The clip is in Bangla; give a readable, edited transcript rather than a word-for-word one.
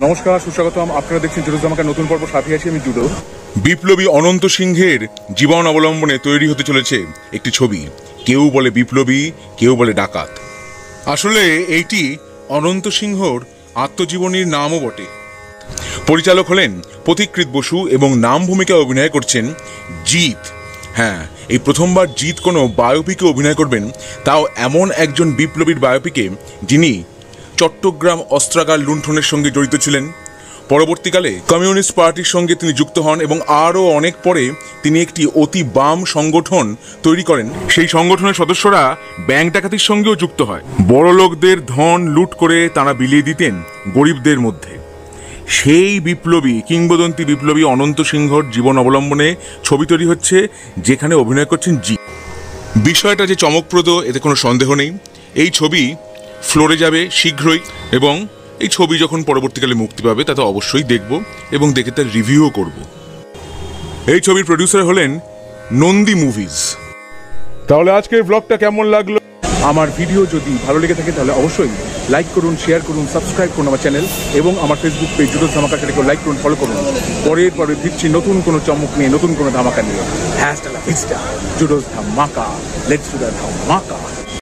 নমস্কার, সুস্বাগতম। আপনারা দেখছেন জুডোস ধামাকার নতুন পর্ব। সাথে আছি আমি জুডো। বিপ্লবী অনন্ত সিংহের জীবন অবলম্বনে তৈরি হতে চলেছে একটি ছবি। কেউ বলে বিপ্লবী, কেউ বলে ডাকাত। আসলে এইটি অনন্ত সিংহর আত্মজীবনীর নামও বটে। পরিচালক হলেন পথিকৃৎ বসু এবং নাম ভূমিকায় অভিনয় করছেন জিৎ। হ্যাঁ, এই প্রথমবার জিৎ কোনো বায়োপিকে অভিনয় করবেন, তাও এমন একজন বিপ্লবীর বায়োপিকে যিনি চট্টগ্রাম অস্ত্রাগার লুণ্ঠনের সঙ্গে জড়িত ছিলেন। পরবর্তীকালে কমিউনিস্ট পার্টির সঙ্গে তিনি যুক্ত হন এবং আরও অনেক পরে তিনি একটি অতি বাম সংগঠন তৈরি করেন। সেই সংগঠনের সদস্যরা ব্যাংক ডাকাতির সঙ্গেও যুক্ত হয়। বড় লোকদের ধন লুট করে তারা বিলিয়ে দিতেন গরিবদের মধ্যে। সেই বিপ্লবী, কিংবদন্তি বিপ্লবী অনন্ত সিংহর জীবন অবলম্বনে ছবি তৈরি হচ্ছে, যেখানে অভিনয় করছেন জিৎ। বিষয়টা যে চমকপ্রদ এতে কোনো সন্দেহ নেই। এই ছবি ফ্লোরে যাবে শীঘ্রই এবং এই ছবি যখন পরবর্তীকালে মুক্তি পাবে তাতে অবশ্যই দেখব এবং দেখে তার রিভিউও করব। এই ছবির প্রডিউসার হলেন নন্দী মুভিজ। তাহলে আজকের ব্লগটা কেমন লাগলো? আমার ভিডিও যদি ভালো লেগে থাকে তাহলে অবশ্যই লাইক করুন, শেয়ার করুন, সাবস্ক্রাইব করুন আমার চ্যানেল এবং আমার ফেসবুক পেজ জুডোস ধামাকা, সেটাকে লাইক করুন, ফলো করুন। পরে ফিরছি নতুন কোনো চমক নিয়ে, নতুন কোনো ধামাকা নিয়ে। #জুডোস ধামাকা, লেটস ডু দ্য ধামাকা।